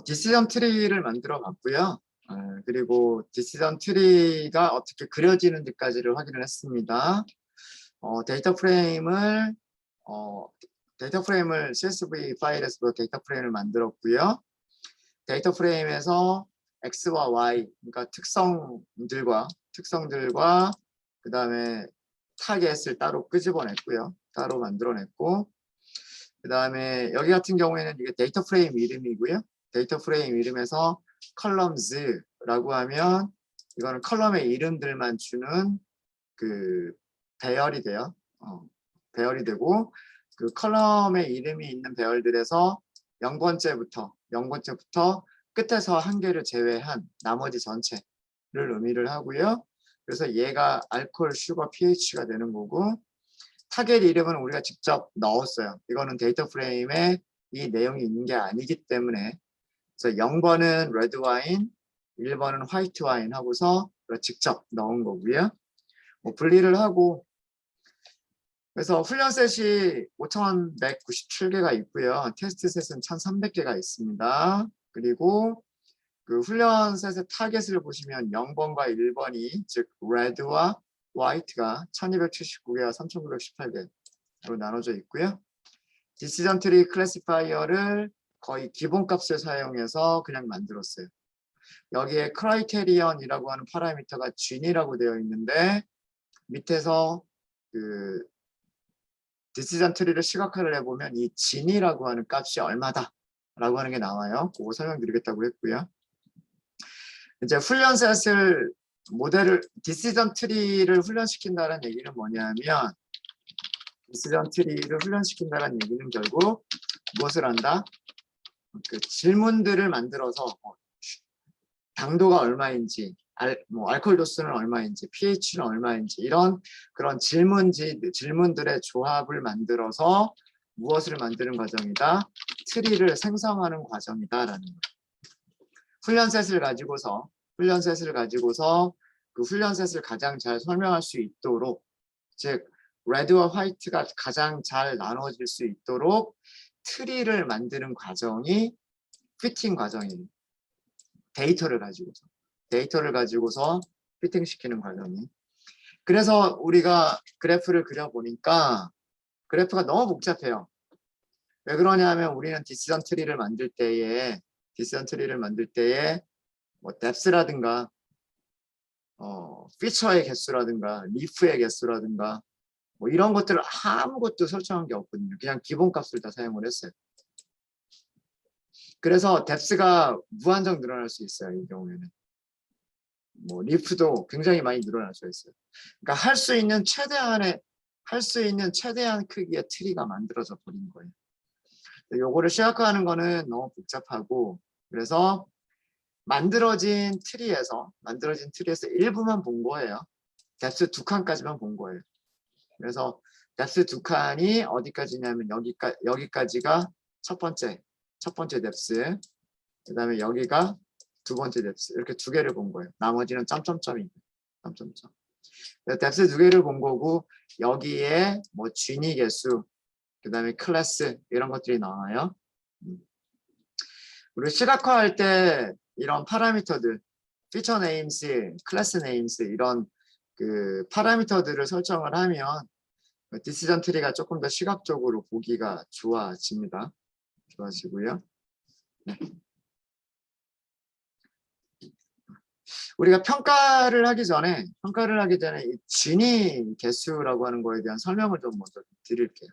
디시전 트리를 만들어 봤고요. 그리고 디시전 트리가 어떻게 그려지는지까지를 확인을 했습니다. 데이터 프레임을 CSV 파일에서 데이터 프레임을 만들었고요. 데이터 프레임에서 X와 Y, 그러니까 특성들과 그 다음에 타겟을 따로 끄집어냈고요. 따로 만들어냈고, 그 다음에 여기 같은 경우에는 이게 데이터 프레임 이름이고요. 데이터 프레임 이름에서 columns라고 하면 이거는 컬럼의 이름들만 주는 그 배열이 돼요. 배열이 되고 그 컬럼의 이름이 있는 배열들에서 0번째부터 끝에서 한 개를 제외한 나머지 전체를 의미를 하고요. 그래서 얘가 알코올, 슈거, pH가 되는 거고, 타겟 이름은 우리가 직접 넣었어요. 이거는 데이터 프레임에 이 내용이 있는 게 아니기 때문에. 그래서 0번은 레드 와인, 1번은 화이트 와인 하고서 직접 넣은 거고요. 분리를 하고, 그래서 훈련 셋이 5,197개가 있고요. 테스트 셋은 1,300개가 있습니다. 그리고 그 훈련 셋의 타겟을 보시면 0번과 1번이 즉 레드와 화이트가 1,279개와 3,918개로 나눠져 있고요. 디시전 트리 클래시파이어를 거의 기본값을 사용해서 그냥 만들었어요. 여기에 크라이테리언이라고 하는 파라미터가 G이라고 되어 있는데 밑에서 그 디시전 트리를 시각화를 해보면 이 G이라고 하는 값이 얼마다 라고 하는 게 나와요. 그거 설명드리겠다고 했고요. 이제 훈련셋을 디시전 트리를 훈련시킨다는 얘기는 뭐냐면 디시전 트리를 훈련시킨다는 얘기는 결국 무엇을 한다? 그 질문들을 만들어서 당도가 얼마인지, 알코올 도수는 얼마인지, pH는 얼마인지 이런 그런 질문들의 조합을 만들어서 무엇을 만드는 과정이다? 트리를 생성하는 과정이다라는 거예요. 훈련셋을 가지고서 그 훈련셋을 가장 잘 설명할 수 있도록, 즉 레드와 화이트가 가장 잘 나눠질 수 있도록 트리를 만드는 과정이 피팅 과정이에요. 데이터를 가지고서 피팅시키는 과정이. 그래서 우리가 그래프를 그려보니까 그래프가 너무 복잡해요. 왜 그러냐면 우리는 디시전 트리를 만들 때에 뭐 뎁스라든가 피처의 개수라든가 리프의 개수라든가 뭐 이런 것들을 아무것도 설정한 게 없거든요. 그냥 기본값을 다 사용을 했어요. 그래서 뎁스가 무한정 늘어날 수 있어요. 이 경우에는. 뭐 리프도 굉장히 많이 늘어날 수 있어요. 그러니까 할 수 있는 최대한 크기의 트리가 만들어져 버린 거예요. 요거를 시각화하는 거는 너무 복잡하고, 그래서 만들어진 트리에서 일부만 본 거예요. 뎁스 2칸까지만 본 거예요. 그래서 뎁스 2칸이 어디까지냐면 여기까지가 첫 번째 뎁스, 그 다음에 여기가 두 번째 뎁스, 이렇게 두 개를 본 거예요. 나머지는 점점점이고, 점점점. 뎁스 두 개를 본 거고, 여기에 뭐 G니 개수, 그 다음에 클래스 이런 것들이 나와요. 우리 시각화할 때 이런 파라미터들, 피처 네임스, 클래스 네임스 이런 그 파라미터들을 설정을 하면 디시전 트리가 조금 더 시각적으로 보기가 좋아지고요. 네. 우리가 평가를 하기 전에 이 지니 개수라고 하는 거에 대한 설명을 좀 먼저 드릴게요.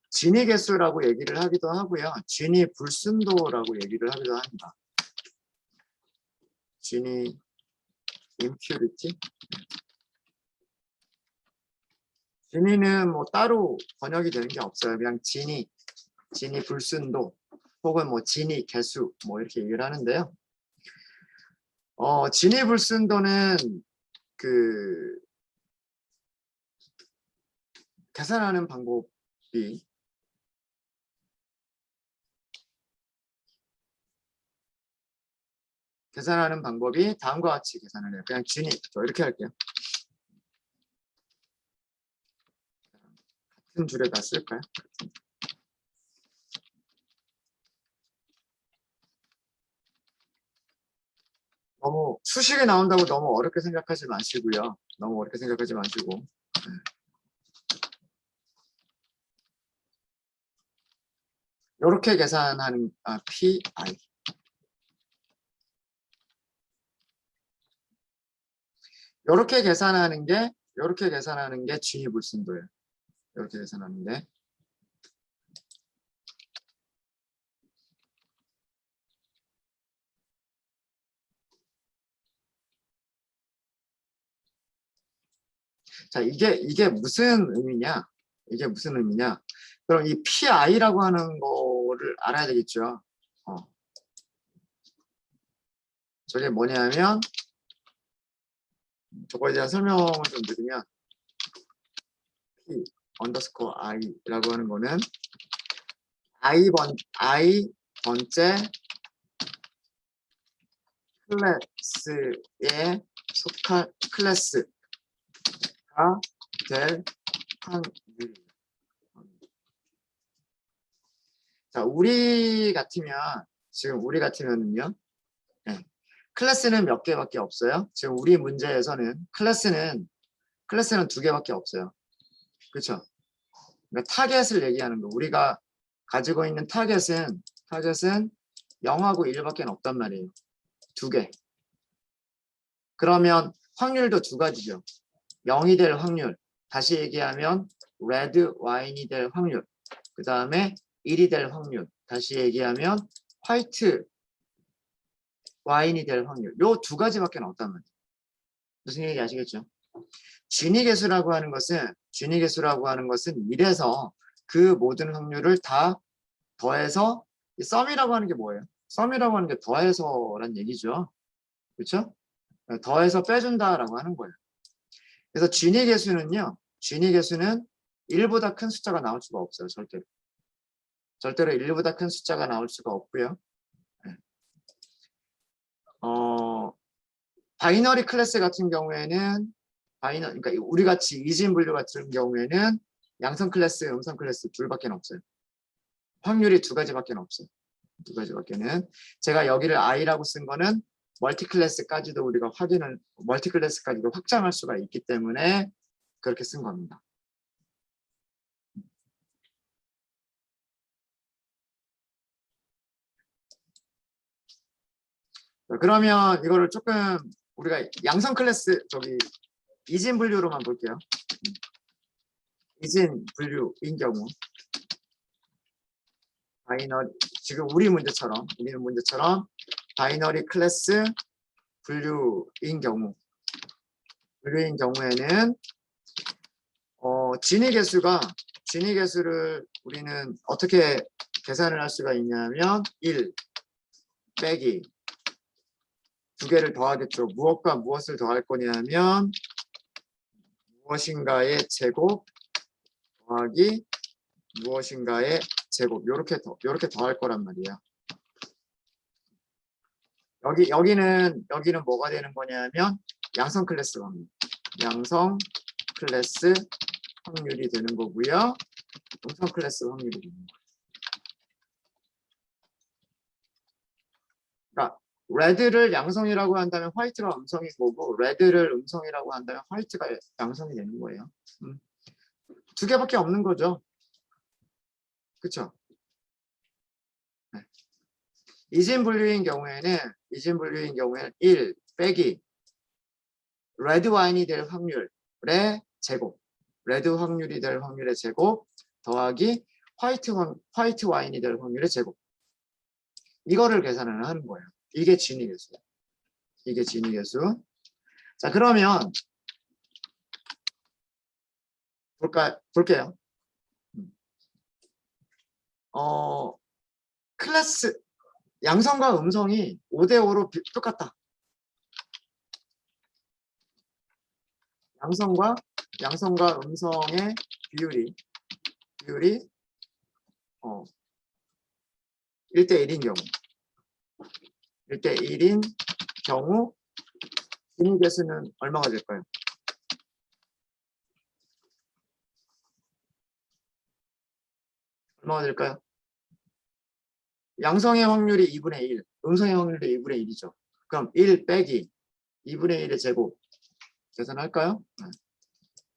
지니 개수라고 얘기를 하기도 하고요. 지니 불순도라고 얘기를 하기도 합니다. 지니 impurity. 지니는 뭐 따로 번역이 되는 게 없어요. 그냥 지니 불순도 혹은 뭐 지니 개수 뭐 이렇게 얘기를 하는데요. 지니 불순도는 그 계산하는 방법이 다음과 같이 계산을 해요. 그냥 지니 이렇게 할게요. 같은 줄에다 쓸까요? 수식이 나온다고 너무 어렵게 생각하지 마시고요. 너무 어렵게 생각하지 마시고. 이렇게 계산하는 PI. 이렇게 계산하는 게 진위불순도예요. 이렇게 계산하는 게. 자, 이게 무슨 의미냐? 이게 무슨 의미냐? 그럼 이 PI라고 하는 거를 알아야 되겠죠. 저게 뭐냐면, 저거에 대한 설명을 좀 드리면, P 언더스코어 I라고 하는 거는 I 번째 클래스에 속한 클래스가 될 확률. 자, 지금 우리 같으면은요, 네. 클래스는 몇 개밖에 없어요. 지금 우리 문제에서는 클래스는 두 개밖에 없어요. 그렇죠? 그러니까 타겟을 얘기하는 거. 우리가 가지고 있는 타겟은 0하고 1밖에 없단 말이에요. 두 개. 그러면 확률도 두 가지죠. 0이 될 확률. 다시 얘기하면 레드 와인이 될 확률. 그 다음에 1이 될 확률. 다시 얘기하면 화이트 와인이 될 확률. 요 두 가지밖에 없단 말이에요. 무슨 얘기 아시겠죠? 진위계수라고 하는 것은 1에서 그 모든 확률을 다 더해서 이 썸이라고 하는 게 뭐예요? 썸이라고 하는 게 더해서란 얘기죠. 그렇죠? 더해서 빼준다라고 하는 거예요. 그래서 진위계수는 1보다 큰 숫자가 나올 수가 없어요. 절대로 1보다 큰 숫자가 나올 수가 없고요. 바이너리 클래스 같은 경우에는 그러니까 우리 같이 이진 분류 같은 경우에는 양성 클래스, 음성 클래스 둘밖에 없어요. 확률이 두 가지밖에 없어요. 두 가지밖에는. 제가 여기를 I라고 쓴 거는 멀티 클래스까지도 확장할 수가 있기 때문에 그렇게 쓴 겁니다. 그러면 이거를 조금 우리가 양성 클래스 이진 분류로만 볼게요. 이진 분류인 경우 지금 우리는 문제처럼 바이너리 클래스 분류인 경우에는 진위계수를 우리는 어떻게 계산을 할 수가 있냐면 1 빼기 두 개를 더하겠죠. 무엇과 무엇을 더할 거냐면 무엇인가의 제곱 더하기 무엇인가의 제곱 요렇게 더할 거란 말이에요. 여기는 뭐가 되는 거냐면 양성 클래스 확률이 되는 거고요. 음성 클래스 확률이 되는 거예요. 그러니까 레드를 양성이라고 한다면 화이트가 음성인 거고 레드를 음성이라고 한다면 화이트가 양성이 되는 거예요. 두 개밖에 없는 거죠. 그렇죠? 네. 이진 분류인 경우에는 1 빼기 레드 와인이 될 확률의 제곱, 레드 확률이 될 확률의 제곱 더하기 화이트 와인이 될 확률의 제곱. 이거를 계산을 하는 거예요. 이게 진위계수예요. 이게 진위계수. 자, 그러면 볼게요. 클래스 양성과 음성이 5대5로 똑같다. 양성과 음성의 비율이 1대1인 경우 진위계수는 얼마가 될까요? 얼마가 될까요? 양성의 확률이 2분의 1, 음성의 확률이 2분의 1이죠. 그럼 1 빼기 2분의 1의 제곱 계산할까요?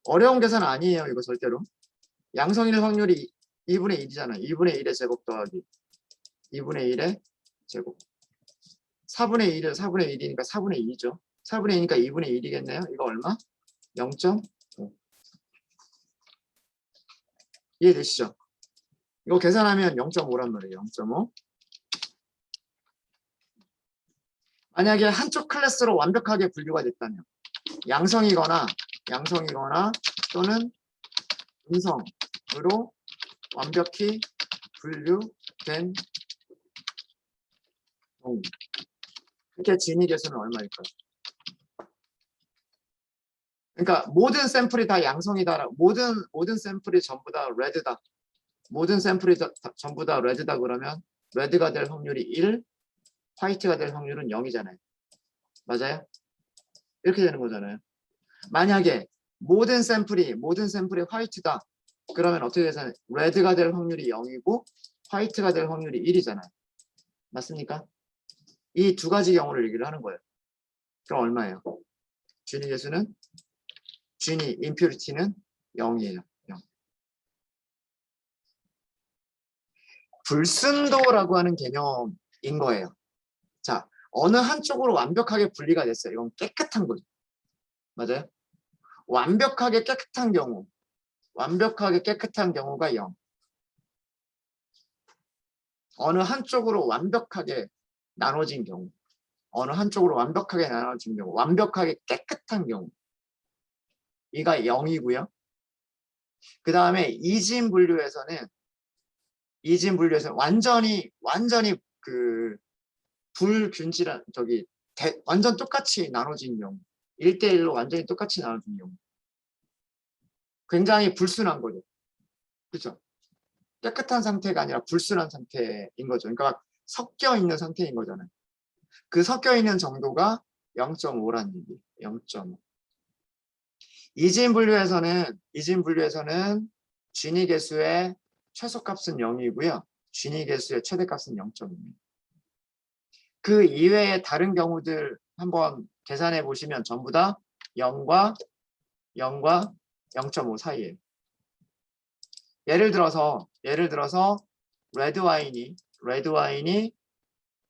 어려운 계산 아니에요. 이거 절대로. 양성일 확률이 2분의 1이잖아요. 2분의 1의 제곱 더하기 2분의 1의 제곱. 4분의 1은 4분의 1이니까 4분의 2죠. 4분의 2니까 2분의 1이겠네요. 이거 얼마? 0.5. 이해되시죠? 이거 계산하면 0.5란 말이에요. 0.5. 만약에 한쪽 클래스로 완벽하게 분류가 됐다면 양성이거나 또는 음성으로 완벽히 분류된 경우 이렇게 진위 계수는 얼마일까요? 그러니까 모든 샘플이 다 양성이다. 모든 샘플이 전부 다 레드다. 모든 샘플이 전부 다 레드다 그러면 레드가 될 확률이 1, 화이트가 될 확률은 0이잖아요. 맞아요? 이렇게 되는 거잖아요. 만약에 모든 샘플이 화이트다. 그러면 어떻게 되잖아요? 레드가 될 확률이 0이고 화이트가 될 확률이 1이잖아요. 맞습니까? 이 두 가지 경우를 얘기를 하는 거예요. 그럼 얼마예요? 진위 계수는 진위 임퓨리티는 0이에요. 0. 불순도라고 하는 개념인 거예요. 자, 어느 한쪽으로 완벽하게 분리가 됐어요. 이건 깨끗한 거죠. 맞아요? 완벽하게 깨끗한 경우가 0. 어느 한쪽으로 완벽하게 나눠진 경우, 완벽하게 깨끗한 경우, 이가 0이고요. 그 다음에 이진 분류에서는 완전히 그 불균질한 완전 똑같이 나눠진 경우, 1대1로 완전히 똑같이 나눠진 경우, 굉장히 불순한 거죠. 그렇죠? 깨끗한 상태가 아니라 불순한 상태인 거죠. 그러니까 섞여 있는 상태인 거잖아요. 그 섞여 있는 정도가 0.5라는 얘기예요. 0.5. 이진 분류에서는 진위 계수의 최소값은 0이고요. 진위 계수의 최대값은 0.5입니다. 그 이외의 다른 경우들 한번 계산해 보시면 전부 다 0과 0.5 사이에요. 예를 들어서 레드 와인이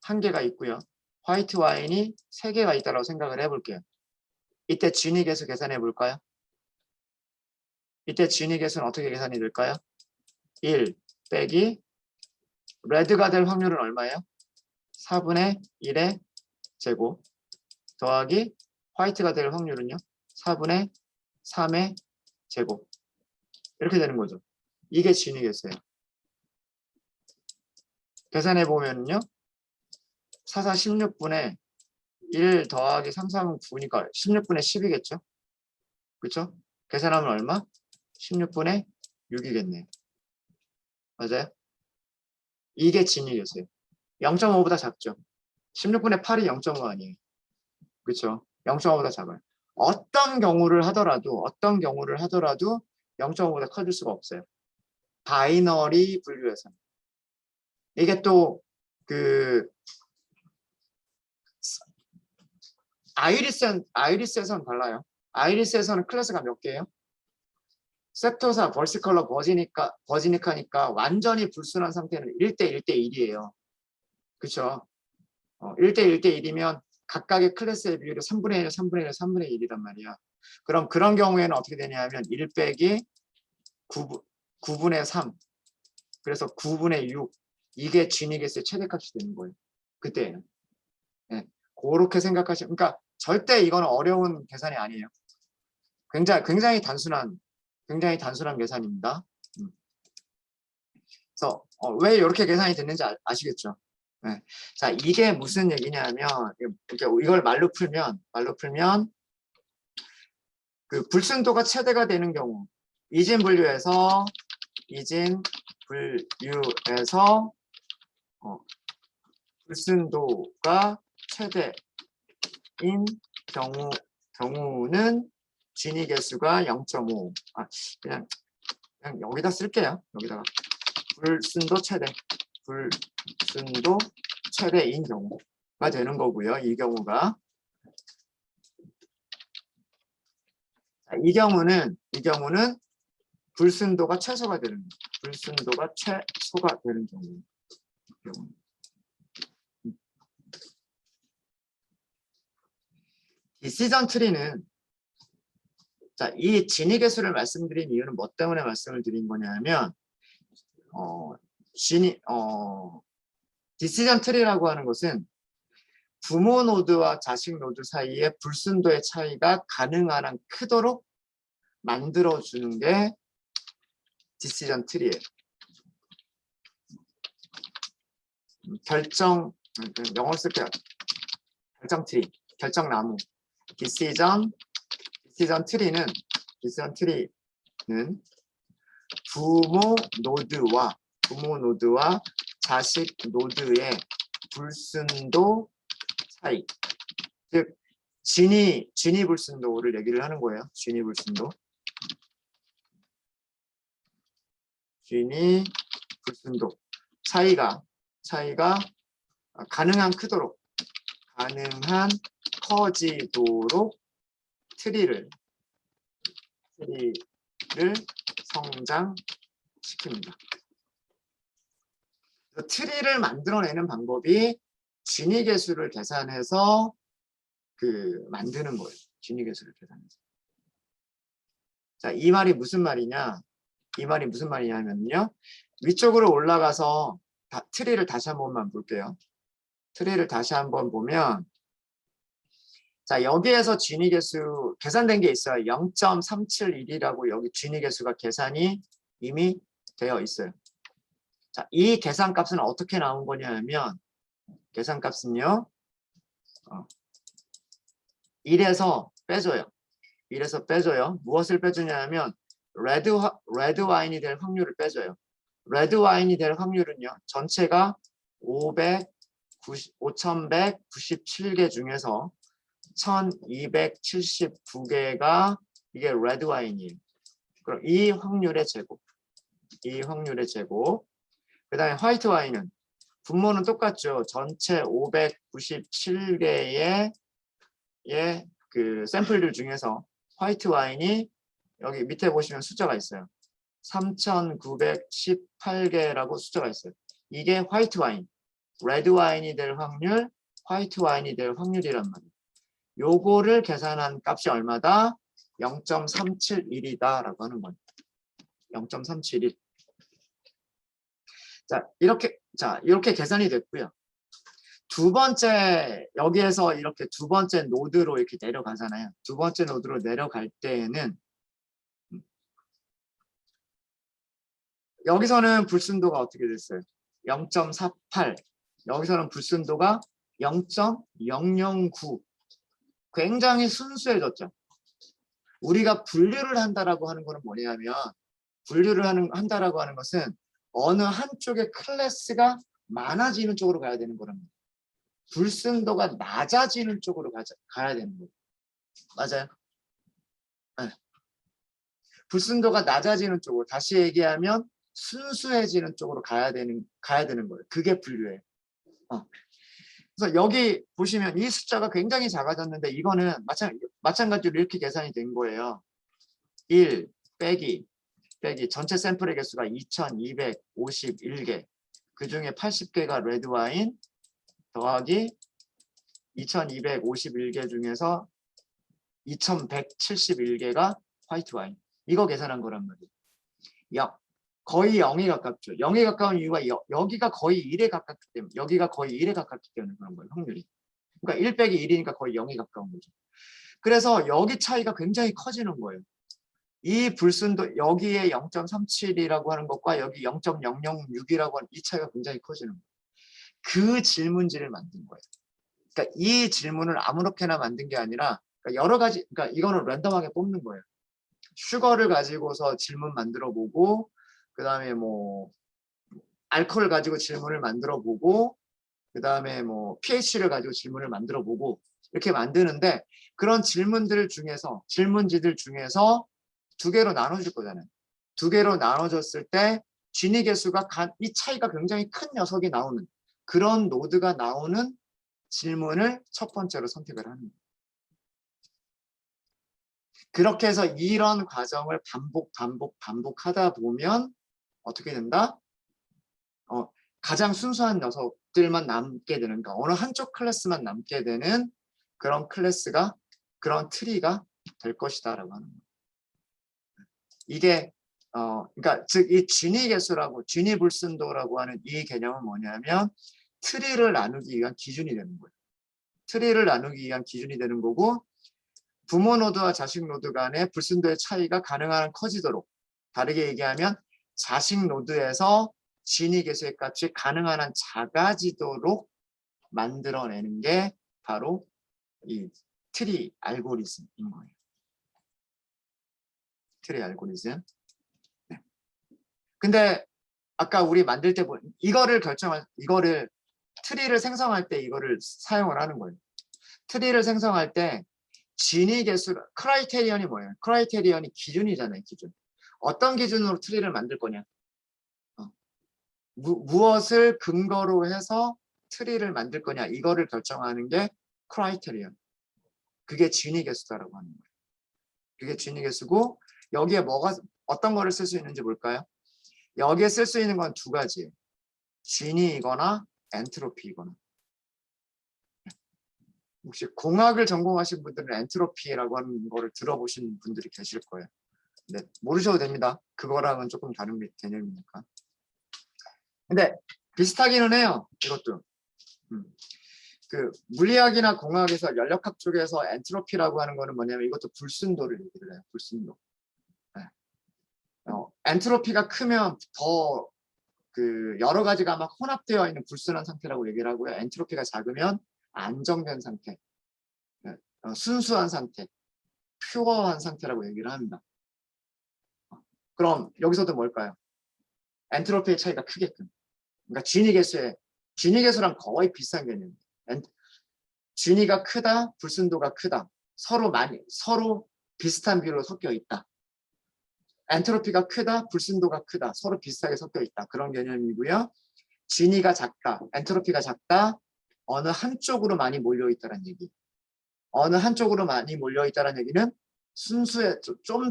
한 개가 있고요. 화이트 와인이 3개가 있다고 생각을 해볼게요. 이때 진위 계수 계산해 볼까요? 이때 진위 계수는 어떻게 계산이 될까요? 1 빼기 레드가 될 확률은 얼마예요? 4분의 1의 제곱 더하기 화이트가 될 확률은요? 4분의 3의 제곱. 이렇게 되는 거죠. 이게 진위 계수예요. 계산해 보면요. 4, 16분의 1 더하기 3, 3은 9니까 16분의 10이겠죠? 그렇죠? 계산하면 얼마? 16분의 6이겠네요. 맞아요? 이게 진위 계수예요. 0.5보다 작죠? 16분의 8이 0.5 아니에요. 그렇죠? 0.5보다 작아요. 어떤 경우를 하더라도 0.5보다 커질 수가 없어요. 바이너리 분류에서는. 이게 또 그 아이리스에서는 달라요. 아이리스에서는 클래스가 몇 개예요? 셉토사, 벌스컬러, 버지니카니까 완전히 불순한 상태는 1대 1대 1이에요. 그렇죠? 1대 1대 1이면 각각의 클래스의 비율이 3분의 1, 3분의 1, 3분의 1이란 말이야. 그럼 그런 경우에는 어떻게 되냐면 1 빼기 9분의 3. 그래서 9분의 6. 이게 진위 계수의 최대값이 되는 거예요. 그때는. 네. 그렇게 생각하시면, 그러니까 절대 이거는 어려운 계산이 아니에요. 굉장히 단순한 계산입니다. 그래서 왜 이렇게 계산이 됐는지 아시겠죠? 네. 자, 이게 무슨 얘기냐면 이걸 말로 풀면 그 불순도가 최대가 되는 경우 이진 분류에서 불순도가 최대인 경우는 진위 계수가 0.5. 그냥 여기다 쓸게요. 여기다가 불순도 최대인 경우가 되는 거고요. 이 경우가 자, 이 경우는 불순도가 최소가 되는 거예요. 불순도가 최소가 되는 경우예요. 디시전 트리는 자, 이 진위 개수를 말씀드린 이유는 뭐 때문에 말씀을 드린 거냐면 디시전 트리라고 하는 것은 부모 노드와 자식 노드 사이의 불순도의 차이가 가능한 한 크도록 만들어주는 게 디시전 트리예요. 영어로 쓸게요. 결정 트리, 결정나무. 디시전 트리는 부모 노드와 자식 노드의 불순도 차이, 즉 진위 불순도를 얘기를 하는 거예요. 진위 불순도 차이가 가능한 커지도록 트리를 성장시킵니다. 트리를 만들어내는 방법이 진위 계수를 계산해서 만드는 거예요. 진위 계수를 계산해서. 자, 이 말이 무슨 말이냐면요. 위쪽으로 올라가서 트리를 다시 한 번만 볼게요. 트리를 다시 한번 보면, 자, 여기에서 진위 계수 계산된 게 있어요. 0.371이라고 여기 진위 계수가 계산이 이미 되어 있어요. 자, 이 계산값은 어떻게 나온 거냐면, 계산값은요, 1에서 빼줘요. 무엇을 빼주냐면, 레드 와인이 될 확률을 빼줘요. 레드 와인이 될 확률은요, 전체가 5,197개 중에서 1,279개가 이게 레드 와인이에요. 그럼 이 확률의 제곱. 그 다음에 화이트 와인은 분모는 똑같죠. 전체 597개의 샘플들 중에서 화이트 와인이 여기 밑에 보시면 숫자가 있어요. 3,918개라고 숫자가 있어요. 이게 화이트 와인. 레드 와인이 될 확률, 화이트 와인이 될 확률이란 말이에요. 요거를 계산한 값이 얼마다? 0.371이다 라고 하는 거예요. 0.371. 자, 이렇게 계산이 됐고요. 두 번째, 여기에서 이렇게 두 번째 노드로 이렇게 내려가잖아요. 두 번째 노드로 내려갈 때에는 여기서는 불순도가 어떻게 됐어요? 0.48. 여기서는 불순도가 0.009. 굉장히 순수해졌죠. 우리가 분류를 한다라고 하는 것은 뭐냐면, 한다라고 하는 것은 어느 한쪽의 클래스가 많아지는 쪽으로 가야 되는 거랍니다. 불순도가 낮아지는 쪽으로 가야 되는 거예요. 맞아요? 네. 불순도가 낮아지는 쪽으로, 다시 얘기하면 순수해지는 쪽으로 가야 되는 거예요. 그게 분류예요. 그래서 여기 보시면 이 숫자가 굉장히 작아졌는데 이거는 마찬가지로 이렇게 계산이 된 거예요. 1 빼기 전체 샘플의 개수가 2,251개. 그 중에 80개가 레드 와인 더하기 2,251개 중에서 2,171개가 화이트 와인. 이거 계산한 거란 말이에요. 거의 0에 가깝죠. 0에 가까운 이유가 여기가 거의 1에 가깝기 때문에, 그런 거예요. 확률이. 그러니까 1 빼기 1이니까 거의 0에 가까운 거죠. 그래서 여기 차이가 굉장히 커지는 거예요. 이 불순도, 여기에 0.37이라고 하는 것과 여기 0.006이라고 하는 이 차이가 굉장히 커지는 거예요. 그 질문지를 만든 거예요. 그러니까 이 질문을 아무렇게나 만든 게 아니라 여러 가지, 그러니까 이거는 랜덤하게 뽑는 거예요. 슈거를 가지고서 질문 만들어 보고, 그 다음에 뭐 알코올 가지고 질문을 만들어 보고, 그 다음에 뭐 pH를 가지고 질문을 만들어 보고, 이렇게 만드는데, 그런 질문지들 중에서 두 개로 나눠줄 거잖아요. 두 개로 나눠줬을 때 진위 개수가 이 차이가 굉장히 큰 녀석이 나오는, 그런 노드가 나오는 질문을 첫 번째로 선택을 하는 거예요. 그렇게 해서 이런 과정을 반복하다 보면 어떻게 된다? 가장 순수한 녀석들만 남게 되는, 그러니까 어느 한쪽 클래스만 남게 되는 그런 클래스가, 그런 트리가 될 것이다라고 하는 거예요. 이게 그러니까 즉 이 진위 개수라고, 진위 불순도라고 하는 이 개념은 뭐냐면 트리를 나누기 위한 기준이 되는 거예요. 트리를 나누기 위한 기준이 되는 거고, 부모 노드와 자식 노드 간의 불순도의 차이가 가능한 커지도록, 다르게 얘기하면 자식 노드에서 진위 개수의 값이 가능한 한 작아지도록 만들어내는 게 바로 이 트리 알고리즘인 거예요. 트리 알고리즘. 네. 근데 아까 우리 만들 때 이거를 트리를 생성할 때 이거를 사용을 하는 거예요. 트리를 생성할 때 진위 개수, 크라이테리언이 뭐예요? 크라이테리언이 기준이잖아요, 기준. 어떤 기준으로 트리를 만들 거냐? 무엇을 근거로 해서 트리를 만들 거냐? 이거를 결정하는 게 크라이테리언. 그게 진위 개수다라고 하는 거예요. 그게 진위 개수고, 여기에 어떤 거를 쓸 수 있는지 볼까요? 여기에 쓸 수 있는 건 두 가지예요. 진위이거나 엔트로피이거나. 혹시 공학을 전공하신 분들은 엔트로피라고 하는 거를 들어보신 분들이 계실 거예요. 네, 모르셔도 됩니다. 그거랑은 조금 다른 개념이니까. 근데 비슷하기는 해요. 이것도. 그 물리학이나 공학에서 연력학 쪽에서 엔트로피라고 하는 거는 뭐냐면 이것도 불순도를 얘기를 해요. 불순도. 네. 엔트로피가 크면 더 그 여러 가지가 막 혼합되어 있는 불순한 상태라고 얘기를 하고요. 엔트로피가 작으면 안정된 상태, 순수한 상태, 퓨어한 상태라고 얘기를 합니다. 그럼 여기서도 뭘까요? 엔트로피의 차이가 크게끔. 그러니까 진위 개수랑 거의 비슷한 개념이에요. 진위가 크다, 불순도가 크다. 서로 비슷한 비율로 섞여 있다. 엔트로피가 크다, 불순도가 크다. 서로 비슷하게 섞여 있다. 그런 개념이고요. 진위가 작다, 엔트로피가 작다. 어느 한쪽으로 많이 몰려 있다는 얘기. 어느 한쪽으로 많이 몰려 있다는 얘기는 좀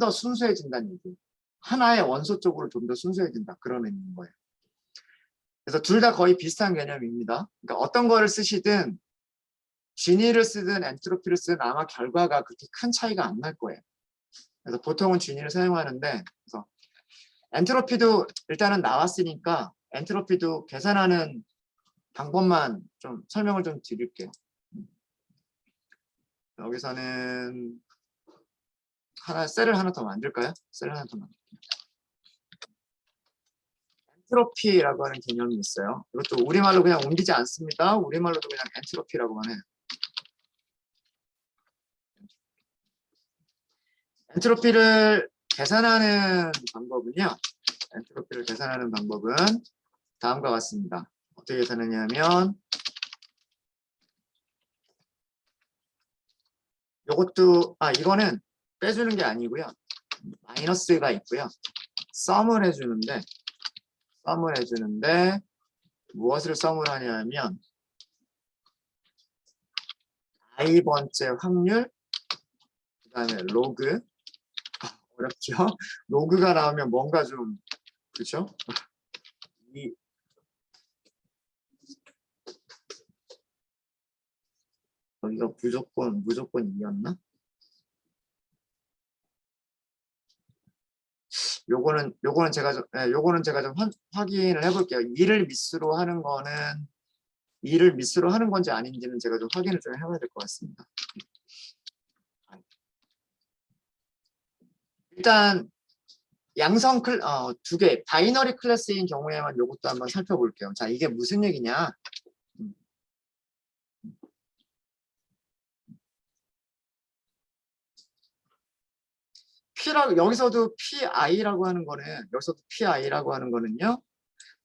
더 순수해진다는 얘기. 하나의 원소 쪽으로 좀 더 순수해진다. 그런 의미인 거예요. 그래서 둘 다 거의 비슷한 개념입니다. 그러니까 어떤 거를 쓰시든 진위를 쓰든 엔트로피를 쓰든 아마 결과가 그렇게 큰 차이가 안 날 거예요. 그래서 보통은 진위를 사용하는데, 그래서 엔트로피도 일단은 나왔으니까 엔트로피도 계산하는 방법만 좀 설명을 좀 드릴게요. 여기서는 셀을 하나 더 만들까요? 셀을 하나 더 만들게요. 엔트로피라고 하는 개념이 있어요. 이것도 우리말로 그냥 옮기지 않습니다. 우리말로도 그냥 엔트로피라고만 해요. 엔트로피를 계산하는 방법은요. 엔트로피를 계산하는 방법은 다음과 같습니다. 어떻게 계산하냐면 이거는 빼주는 게 아니고요. 마이너스가 있고요. 썸을 해주는데 무엇을 썸을 하냐면 i번째 확률, 그 다음에 로그, 어렵죠? 로그가 나오면 뭔가 좀 그렇죠? 여기가 무조건 2였나? 요거는 제가 좀 확인을 해볼게요. 2를 미스로 하는 건지 아닌지는 제가 좀 확인을 좀 해봐야 될 것 같습니다. 일단 양성 두 개 바이너리 클래스인 경우에만 이것도 한번 살펴볼게요. 자, 이게 무슨 얘기냐? 여기서도 PI라고 하는 거는요.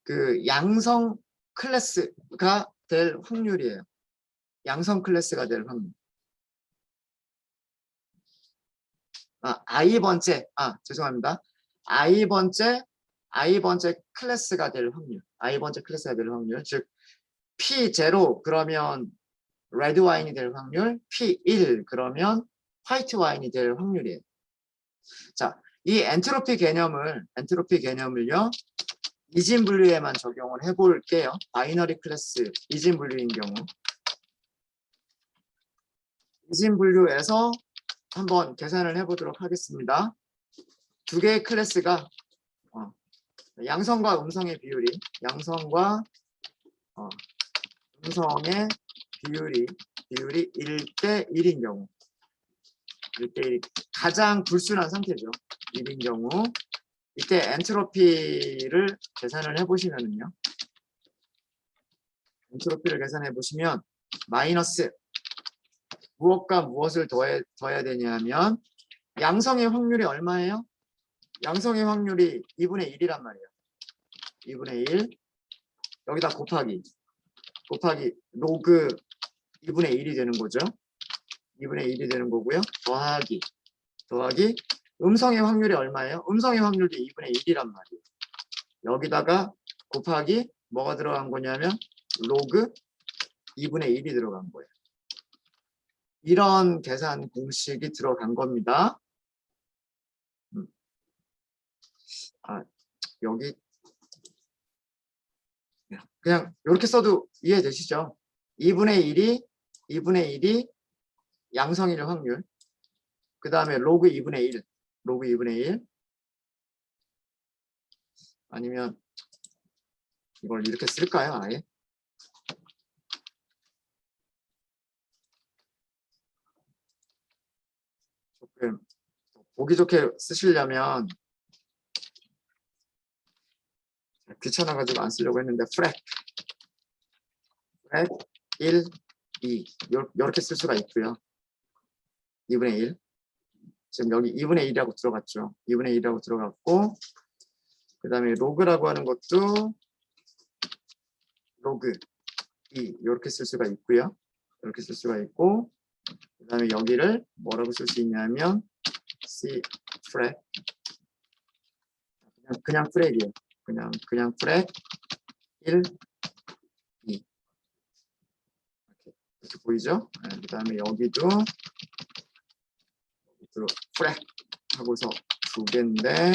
그 양성 클래스가 될 확률이에요. 양성 클래스가 될 확률. 죄송합니다. i번째 클래스가 될 확률. i번째 클래스가 될 확률. 즉 P0 그러면 레드 와인이 될 확률, P1 그러면 화이트 와인이 될 확률이에요. 자, 이 엔트로피 개념을요, 이진 분류에만 적용을 해볼게요. 바이너리 클래스 이진 분류인 경우. 이진 분류에서 한번 계산을 해보도록 하겠습니다. 두 개의 클래스가 양성과 음성의 비율이, 양성과 음성의 비율이 1대 1인 경우, 1대 1, 가장 불순한 상태죠. 1인 경우, 이때 엔트로피를 계산을 해보시면은요, 엔트로피를 계산해 보시면 마이너스 무엇과 무엇을 더해야 되냐면 양성의 확률이 얼마예요? 양성의 확률이 2분의 1이란 말이에요. 2분의 1 여기다 곱하기 로그 2분의 1이 되는 거죠. 2분의 1이 되는 거고요. 더하기 음성의 확률이 얼마예요? 음성의 확률이 2분의 1이란 말이에요. 여기다가 곱하기 뭐가 들어간 거냐면 로그 2분의 1이 들어간 거예요. 이런 계산 공식이 들어간 겁니다. 여기 그냥 이렇게 써도 이해되시죠? 2분의 1이 양성일 확률, 그 다음에 로그 2분의 1 아니면 이걸 이렇게 쓸까요? 아예 조금 보기 좋게 쓰시려면 귀찮아가지고 안 쓰려고 했는데 프랙 1, 2 이렇게 쓸 수가 있고요. 2분의 1 지금 여기 2분의 1이라고 들어갔죠. 2분의 1이라고 들어갔고, 그 다음에 로그라고 하는 것도 로그 2 이렇게 쓸 수가 있고요. 이렇게 쓸 수가 있고, 그 다음에 여기를 뭐라고 쓸 수 있냐면 C 프랙, 그냥 프랙이에요. 그냥 프랙 1, 2 이렇게 보이죠? 그 다음에 여기도 프랙 하고서 두 개인데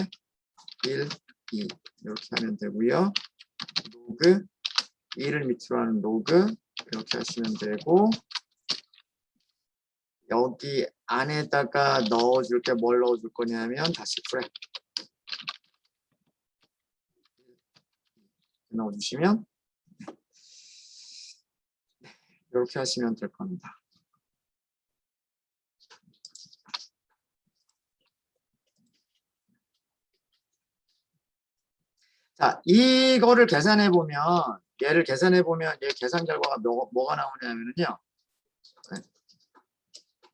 1, 2 이렇게 하면 되고요. 로그 2를 밑으로 하는 로그 이렇게 하시면 되고, 여기 안에다가 넣어줄 게 뭘 넣어줄 거냐면 다시 프랙 넣어주시면 이렇게 하시면 될 겁니다. 자, 이거를 계산해 보면, 얘를 계산해 보면 얘 계산 결과가 뭐가 나오냐면요,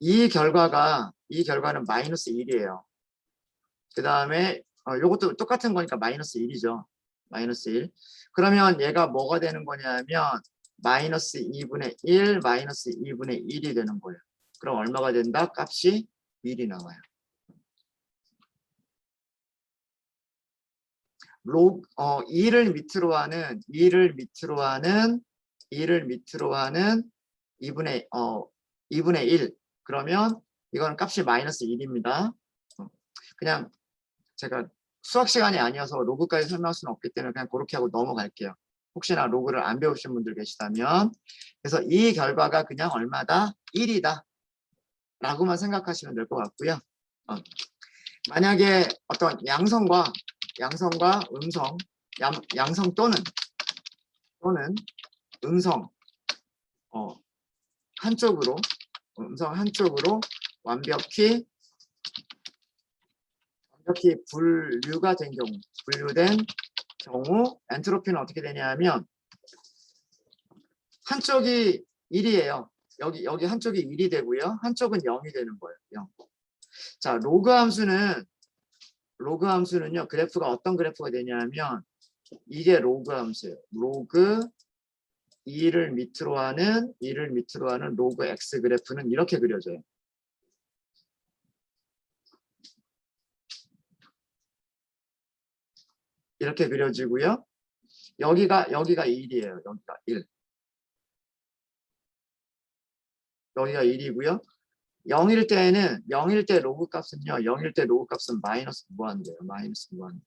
이 결과는 마이너스 1이에요. 그 다음에 이것도 똑같은 거니까 마이너스 1이죠. 마이너스 1. 그러면 얘가 뭐가 되는 거냐면 마이너스 2분의 1, 마이너스 2분의 1이 되는 거예요. 그럼 얼마가 된다? 값이 1이 나와요. 2를 밑으로 하는 2분의 1. 그러면 이거는 값이 마이너스 1입니다. 그냥 제가 수학 시간이 아니어서 로그까지 설명할 수는 없기 때문에 그냥 그렇게 하고 넘어갈게요. 혹시나 로그를 안 배우신 분들 계시다면. 그래서 이 결과가 그냥 얼마다? 1이다 라고만 생각하시면 될 것 같고요. 만약에 어떤 양성과 음성, 양성 또는 음성 한쪽으로 완벽히 분류된 경우 엔트로피는 어떻게 되냐면 한쪽이 1이에요. 여기 한쪽이 1이 되고요. 한쪽은 0이 되는 거예요. 0. 자, 로그 함수는요. 그래프가 어떤 그래프가 되냐면 이게 로그 함수예요. 로그 2를 밑으로 하는 로그 x 그래프는 이렇게 그려져요. 이렇게 그려지고요. 여기가 1이에요. 여기가 1. 여기가 1이고요. 0일 때에는 0일 때 로그 값은요. 0일 때 로그 값은 마이너스 무한대요. 마이너스 무한대.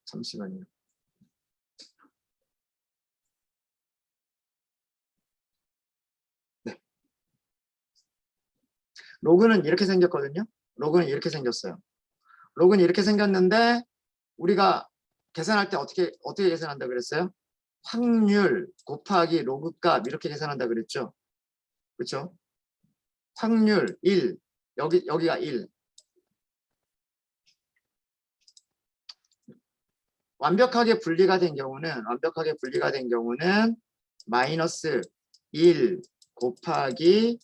잠시만요. 네. 로그는 이렇게 생겼거든요. 로그는 이렇게 생겼어요. 로그는 이렇게 생겼는데 우리가 계산할 때 어떻게 계산한다 그랬어요? 확률 곱하기 로그 값 이렇게 계산한다 그랬죠. 그렇죠? 확률 1. 여기가 1. 완벽하게 분리가 된 경우는 마이너스 1 곱하기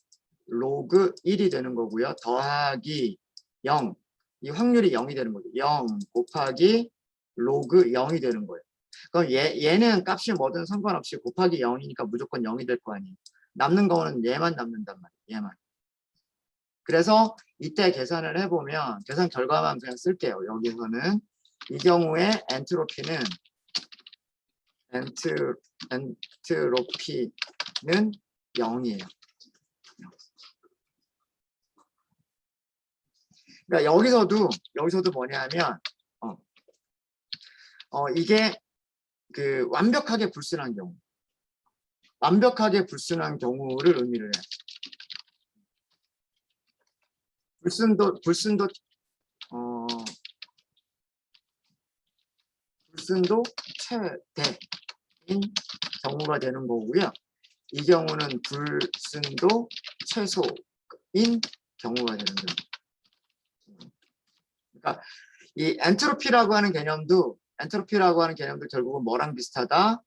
로그 1이 되는 거고요. 더하기 0. 이 확률이 0이 되는 거죠. 0 곱하기 로그 0이 되는 거예요. 그럼 얘는 값이 뭐든 상관없이 곱하기 0이니까 무조건 0이 될 거 아니에요. 남는 거는 얘만 남는단 말이에요. 얘만. 그래서 이때 계산을 해보면 계산 결과만 그냥 쓸게요. 여기서는 이 경우에 엔트로피는 0이에요. 그러니까 여기서도 뭐냐면 이게 그 완벽하게 불순한 경우를 의미를 해요. 불순도 최대인 경우가 되는 거고요. 이 경우는 불순도 최소인 경우가 되는 거예요. 그러니까 이 엔트로피라고 하는 개념도 결국은 뭐랑 비슷하다?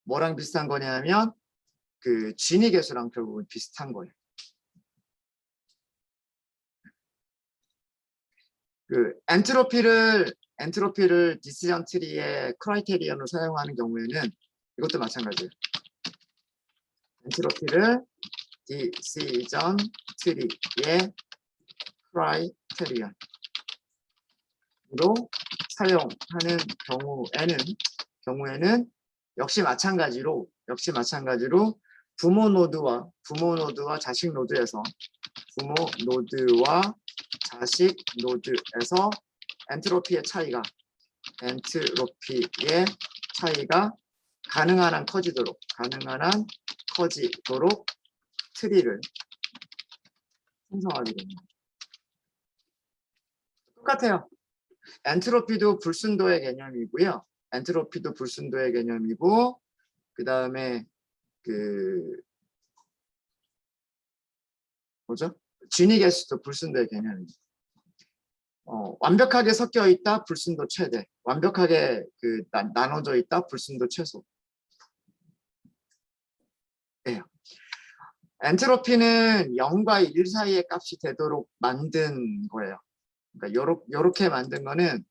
뭐랑 비슷한 거냐면 그 진위 계수랑 결국은 비슷한 거예요. 그 엔트로피를 디시전 트리의 크라이테리언으로 사용하는 경우에는 이것도 마찬가지예요. 엔트로피를 디시전 트리의 크라이테리언으로 사용하는 경우에는 역시 마찬가지로 부모 노드와 자식 노드에서 엔트로피의 차이가 가능한 한 커지도록 트리를 생성하게 됩니다. 똑같아요. 엔트로피도 불순도의 개념이고요. 그 다음에 진위 계수도 불순도의 개념이죠. 완벽하게 섞여 있다 불순도 최대, 완벽하게 나눠져 있다 불순도 최소. 네. 엔트로피는 0과 1 사이의 값이 되도록 만든 거예요. 그러니까 요렇게 만든 거는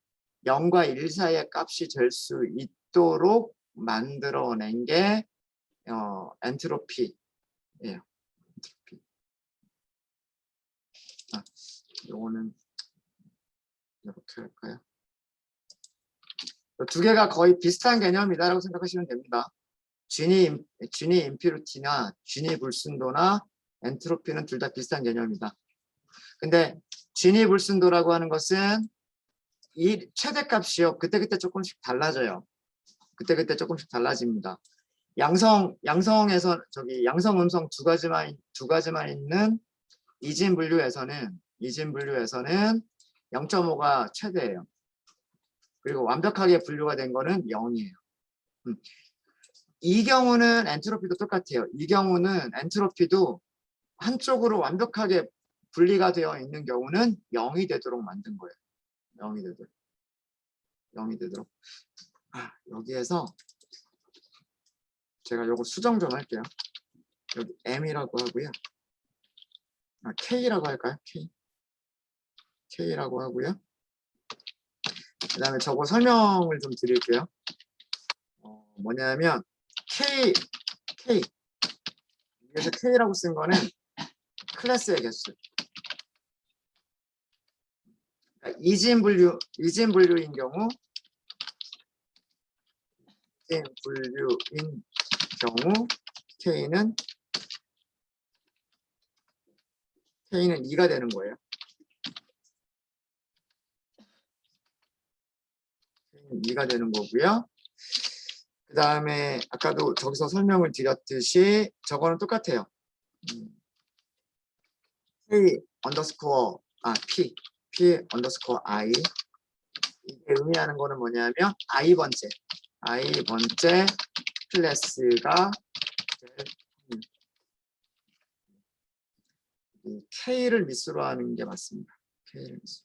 0과 1 사이의 값이 될 수 있도록 만들어낸 게 엔트로피예요. 요거는 이렇게 할까요? 두 개가 거의 비슷한 개념이다라고 생각하시면 됩니다. 진위 임피리티나 진위 불순도나 엔트로피는 둘 다 비슷한 개념이다. 근데 진위 불순도라고 하는 것은 이 최대값이요. 그때그때 조금씩 달라져요. 조금씩 달라집니다. 양성 음성 두 가지만 있는 이진 분류에서는 0.5가 최대예요. 그리고 완벽하게 분류가 된 거는 0이에요. 이 경우는 엔트로피도 똑같아요. 이 경우는 엔트로피도 한쪽으로 완벽하게 분리가 되어 있는 경우는 0이 되도록 만든 거예요. 0이 되도록. 여기에서 제가 요거 수정 좀 할게요. 여기 M이라고 하고요. K라고 할까요? K라고 하고요. 그 다음에 저거 설명을 좀 드릴게요. 뭐냐면 K 여기서 K라고 쓴 거는 클래스의 개수. 그러니까 이진 분류인 경우 이진 분류인 경우 K는 2가 되는 거예요. K는 2가 되는 거고요. 그 다음에 아까도 저기서 설명을 드렸듯이 저거는 똑같아요. K 언더스코어 P 언더스코어 I, 이게 의미하는 거는 뭐냐면 I번째 클래스가 K를 미수로 하는 게 맞습니다. K를 미수.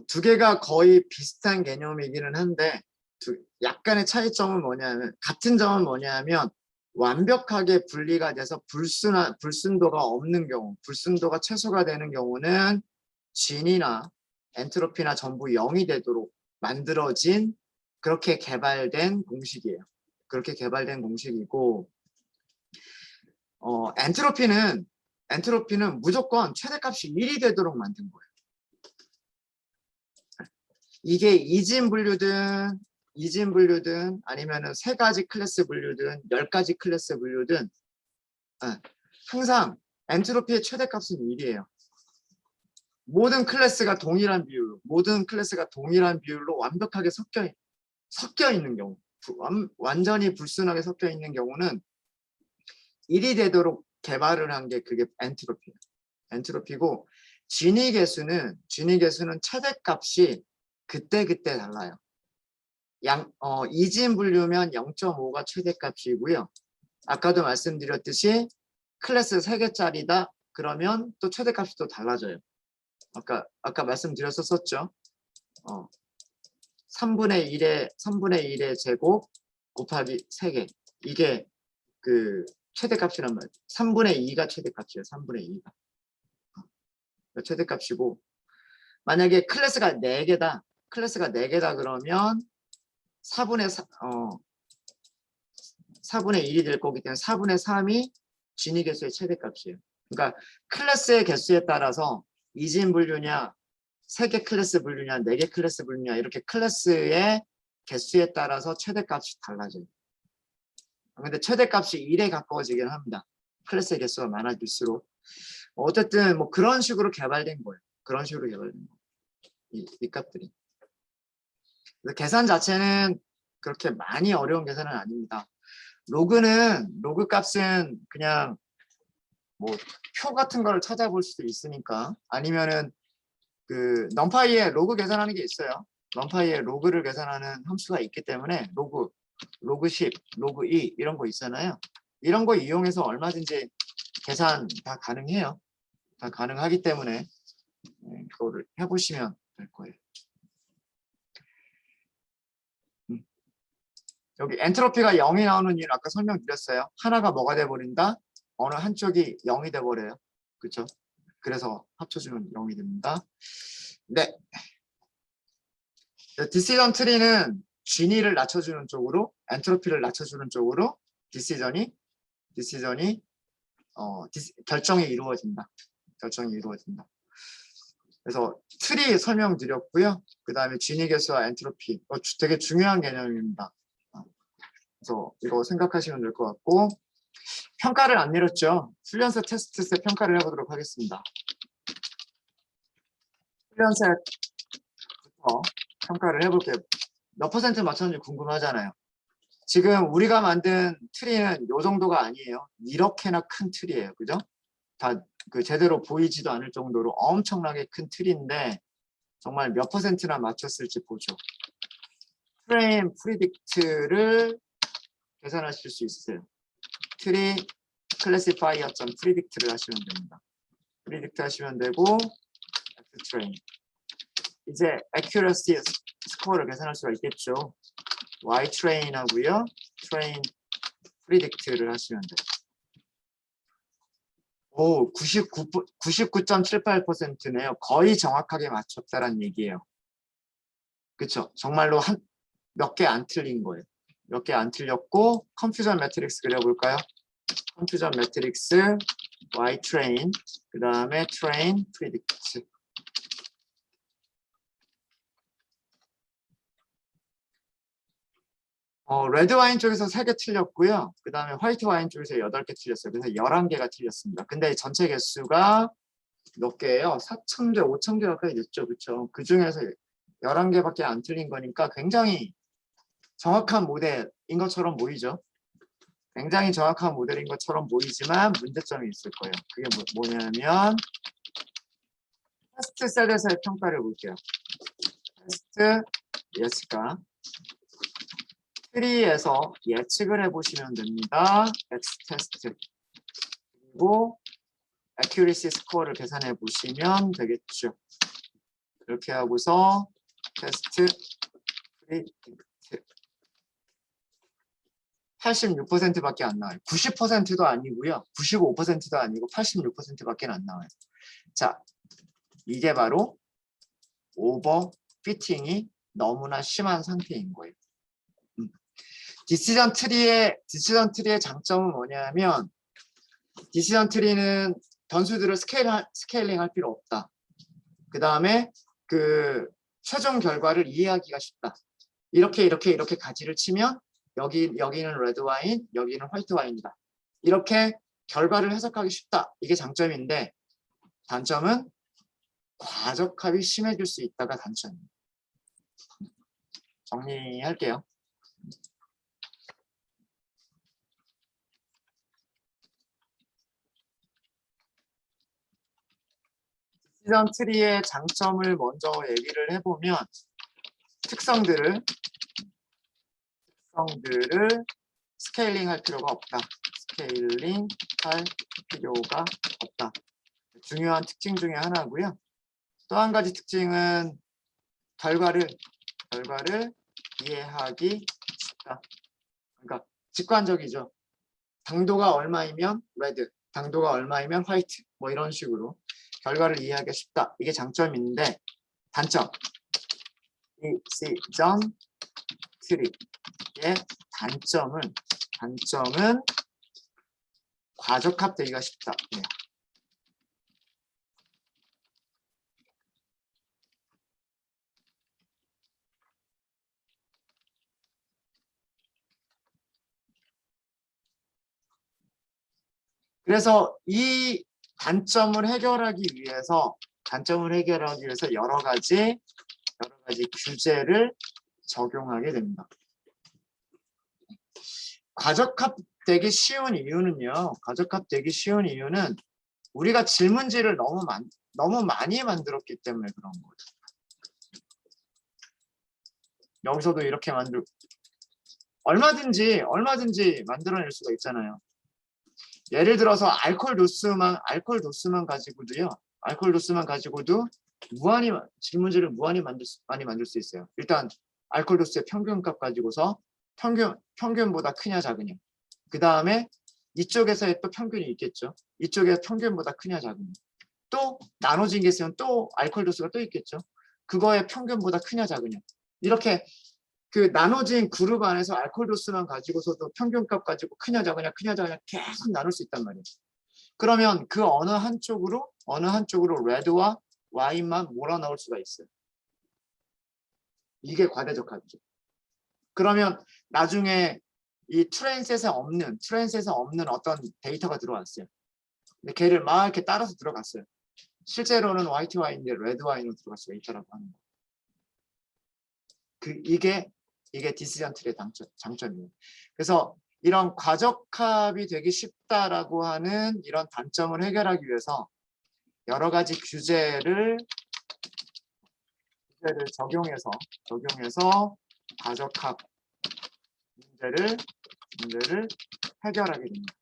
두 개가 거의 비슷한 개념이기는 한데 약간의 차이점은 뭐냐면, 같은 점은 뭐냐면 완벽하게 분리가 돼서 불순도가 없는 경우, 불순도가 최소가 되는 경우는 진이나 엔트로피나 전부 0이 되도록 만들어진, 그렇게 개발된 공식이에요. 그렇게 개발된 공식이고, 엔트로피는 무조건 최대값이 1이 되도록 만든 거예요. 이게 이진 분류든 아니면은 3가지 클래스 분류든 10가지 클래스 분류든 항상 엔트로피의 최대값은 1이에요. 모든 클래스가 동일한 비율로 완벽하게 섞여 있는 경우, 완전히 불순하게 섞여 있는 경우는 1이 되도록 개발을 한 게 그게 엔트로피예요. 엔트로피고, 진위 계수는 최대값이 그때 달라요. 이진 분류면 0.5가 최대값이고요. 아까도 말씀드렸듯이 클래스 3개짜리다 그러면 또 최대값이 또 달라져요. 아까 말씀드렸었죠. 3분의 1의 제곱 곱하기 3개, 이게 그 최대값이란 말이에요. 3분의 2가 최대값이에요. 3분의 2가 최대값이고, 만약에 클래스가 4개다 그러면 4분의 1이 될 거기 때문에 4분의 3이 진위 개수의 최대값이에요. 그러니까 클래스의 개수에 따라서 이진 분류냐, 3개 클래스 분류냐, 4개 클래스 분류냐, 이렇게 클래스의 개수에 따라서 최대값이 달라져요. 근데 최대값이 1에 가까워지긴 합니다. 클래스의 개수가 많아질수록. 어쨌든 뭐 그런 식으로 개발된 거예요. 이 값들이. 계산 자체는 그렇게 많이 어려운 계산은 아닙니다. 로그 값은 그냥 뭐 표 같은 걸 찾아볼 수도 있으니까, 아니면은 그 넘파이에 로그 계산하는 게 있어요. 넘파이에 로그를 계산하는 함수가 있기 때문에 로그 10, 로그 2 이런 거 있잖아요. 이런 거 이용해서 얼마든지 계산 다 가능해요. 다 가능하기 때문에 그거를 해보시면 될 거예요. 여기 엔트로피가 0이 나오는 이유는 아까 설명드렸어요. 하나가 뭐가 돼버린다? 어느 한쪽이 0이 돼버려요. 그렇죠? 그래서 합쳐주면 0이 됩니다. 네. 디시전 트리는 진위를 낮춰주는 쪽으로, 엔트로피를 낮춰주는 쪽으로 결정이 이루어진다. 그래서 트리 설명드렸고요. 그 다음에 진위 개수와 엔트로피, 되게 중요한 개념입니다. 그래서 이거 생각하시면 될 것 같고, 평가를 안 내렸죠. 훈련세 테스트세 평가를 해보도록 하겠습니다. 훈련세부터 평가를 해볼게요. 몇 퍼센트 맞췄는지 궁금하잖아요. 지금 우리가 만든 트리는 이 정도가 아니에요. 이렇게나 큰 트리예요. 그죠? 다 그 제대로 보이지도 않을 정도로 엄청나게 큰 트리인데 정말 몇 퍼센트나 맞췄을지 보죠. 프레임 프리딕트를 계산하실 수 있으세요. 트리 classifier.predict를 하시면 됩니다. 프리딕트 하시면 되고, train. 이제 accuracy 스코어를 계산할 수가 있겠죠. ytrain 하고요. train predict를 하시면 돼요. 오, 99.78%네요. 거의 정확하게 맞췄다라는 얘기예요. 그쵸? 정말로 몇 개 안 틀린 거예요. 몇 개 안 틀렸고, 컨퓨전 매트릭스 그려볼까요? 컨퓨전 매트릭스, Y train, 그 다음에 train predict. 레드 와인 쪽에서 3개 틀렸고요. 그 다음에 화이트 와인 쪽에서 8개 틀렸어요. 그래서 11개가 틀렸습니다. 근데 전체 개수가 몇 개예요? 4,000개, 5,000개 가까이 됐죠. 그쵸? 그 중에서 11개밖에 안 틀린 거니까 굉장히 정확한 모델인 것처럼 보이죠. 굉장히 정확한 모델인 것처럼 보이지만 문제점이 있을 거예요. 그게 뭐냐면 테스트 셋에서의 평가를 볼게요. 테스트 예측가 트리에서 예측을 해보시면 됩니다. X 테스트 그리고 accuracy 스코어를 계산해 보시면 되겠죠. 이렇게 하고서 테스트 프리딕트 86%밖에 안 나와요. 90%도 아니고요. 95%도 아니고 86%밖에 안 나와요. 자, 이게 바로 오버 피팅이 너무나 심한 상태인 거예요. 디시전 트리의 장점은 뭐냐면 디시전 트리는 변수들을 스케일링 할 필요 없다. 그 다음에 그 최종 결과를 이해하기가 쉽다. 이렇게 가지를 치면 여기는 레드 와인, 여기는 화이트 와인이다. 이렇게 결과를 해석하기 쉽다. 이게 장점인데 단점은 과적합이 심해질 수 있다가 단점입니다. 정리할게요. 디시전 트리의 장점을 먼저 얘기를 해보면 특성들을 스케일링 할 필요가 없다. 스케일링 할 필요가 없다. 중요한 특징 중에 하나고요. 또 한 가지 특징은 결과를 이해하기 쉽다. 그러니까 직관적이죠. 당도가 얼마이면 레드, 당도가 얼마이면 화이트, 뭐 이런 식으로 결과를 이해하기가 쉽다. 이게 장점인데 단점. 이 디시전 트리의 단점은 과적합되기가 쉽다. 네. 그래서 이 단점을 해결하기 위해서 여러 가지 규제를 적용하게 됩니다. 과적합되기 쉬운 이유는 우리가 질문지를 너무 많이 만들었기 때문에 그런 거예요. 여기서도 이렇게 얼마든지 만들어낼 수가 있잖아요. 예를 들어서 알코올 도수만 가지고도 질문지를 많이 만들 수 있어요. 일단 알코올 도수의 평균값 가지고서 평균보다 크냐 작으냐. 그 다음에 이쪽에서의 또 평균이 있겠죠. 이쪽에 평균보다 크냐 작으냐. 또 나눠진 게 있으면 또 알코올 도수가 또 있겠죠. 그거의 평균보다 크냐 작으냐. 이렇게 그 나눠진 그룹 안에서 알코올 도수만 가지고서도 평균값 가지고 크냐 작으냐 계속 나눌 수 있단 말이에요. 그러면 그 어느 한쪽으로 레드와 와인만 몰아넣을 수가 있어요. 이게 과대적합이죠. 그러면 나중에 이 트랜셋에 없는 어떤 데이터가 들어왔어요. 근데 걔를 막 이렇게 따라서 들어갔어요. 실제로는 화이트 와인인데 레드 와인으로 들어갈 수가 있다라고 하는 거예요. 이게 디시전 트리의 장점이에요. 그래서 이런 과적합이 되기 쉽다라고 하는 이런 단점을 해결하기 위해서 여러 가지 규제를 적용해서 과적합 문제를 해결하게 됩니다.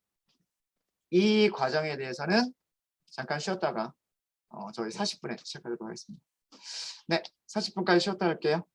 이 과정에 대해서는 잠깐 쉬었다가 저희 40분에 시작하도록 하겠습니다. 네, 40분까지 쉬었다 할게요.